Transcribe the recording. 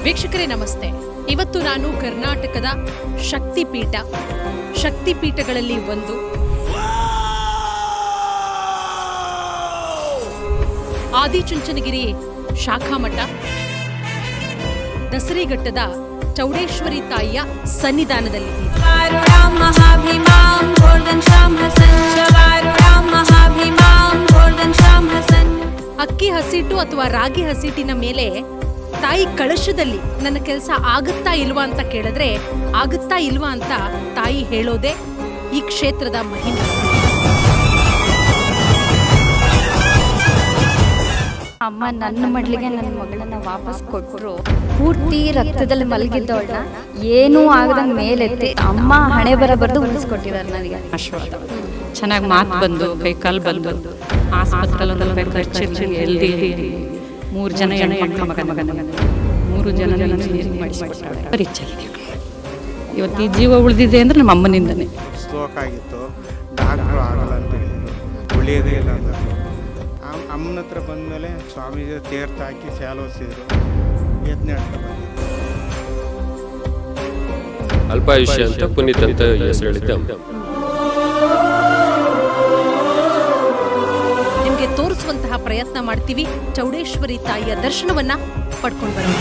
ವೀಕ್ಷಕರೇ ನಮಸ್ತೆ. ಇವತ್ತು ನಾನು ಕರ್ನಾಟಕದ ಶಕ್ತಿಪೀಠಗಳಲ್ಲಿ ಒಂದು ಆದಿಚುಂಚನಗಿರಿ ಶಾಖಾಮಠ ದಸರಿಘಟ್ಟದ ಚೌಡೇಶ್ವರಿ ತಾಯಿಯ ಸನ್ನಿಧಾನದಲ್ಲಿ ಅಕ್ಕಿ ಹಸಿಟ್ಟು ಅಥವಾ ರಾಗಿ ಹಸಿಟ್ಟಿನ ಮೇಲೆ ತಾಯಿ ಕಳಶದಲ್ಲಿ ನನ್ನ ಕೆಲಸ ಆಗುತ್ತಾ ಇಲ್ವಾ ಅಂತ ಕೇಳಿದ್ರೆ ಆಗುತ್ತಾ ಇಲ್ವಾ ಅಂತ ತಾಯಿ ಹೇಳೋದೇ ಈ ಕ್ಷೇತ್ರದ ಮಹಿಮೆ. ಅಮ್ಮ ನನ್ನ ಮಡ್ಲಿಗೆ ನನ್ನ ಮಗಳನ್ನ ವಾಪಸ್ ಕೊಟ್ಟರು. ಪೂರ್ತಿ ರಕ್ತದಲ್ಲಿ ಮಲಗಿದ್ದವಳನ್ನ ಏನೂ ಆಗದಂಗೆ ಮೇಲೆತ್ತಿ ಅಮ್ಮ ಹಣೆ ಬರಬಾರ್ದು ಉಳಿಸ್ಕೊಟ್ಟಿದ್ದಾರೆ ನನಗೆ. ಆಶೀರ್ವಾದ ಚೆನ್ನಾಗಿ ಮಾತು ಬಂದು ಕೈ ಕಾಲು ಬಂದು ಆಸ್ಪತ್ರೆಯಲ್ಲಿ ಖರ್ಚು ಎಲ್ದಿ 3 ಜನ ಹೆಣ್ಮಕ್ಳು ಮಗನ 3 ಜನ ಇಂಜಿನಿಯರಿಂಗ್ ಮಾಡಿಸ್ಕೊಟ್ಟಾರೆ. ಪರಿಚಯ ಇವತ್ತು ಈ ಜೀವ ಉಳಿದಿದೆ ಅಂದರೆ ನಮ್ಮ ಅಮ್ಮನಿಂದನೇ. ಸ್ಟ್ರೋಕ್ ಆಗಿತ್ತು, ಡಾಕ್ಟ್ರು ಆಗಲ್ಲ ಅಂತ ಹೇಳಿದ್ರು, ಉಳಿಯೋದೇ ಇಲ್ಲ ಅಂತ. ಅಮ್ಮನ ಹತ್ರ ಬಂದಮೇಲೆ ಸ್ವಾಮೀಜಿ ತೀರ್ಥ ಹಾಕಿ ಶಾಲೋಸಿದ್ರು, ಯತ್ನ ಹೇಳ್ತಾ ಬಂದಿದ್ದು. ಅಲ್ಪಾಯುಷ್ಯ ಅಂತ ಪುನೀತ್ ಅಂತ ಹೆಸರು ಹೇಳಿದ್ದೆ. ನಿಮಗೆ ತೋರಿಸುವಂತಹ ಪ್ರಯತ್ನ ಮಾಡ್ತೀವಿ. ಚೌಡೇಶ್ವರಿ ತಾಯಿಯ ದರ್ಶನವನ್ನ ಪಡ್ಕೊಂಡು ಬರೋಣ.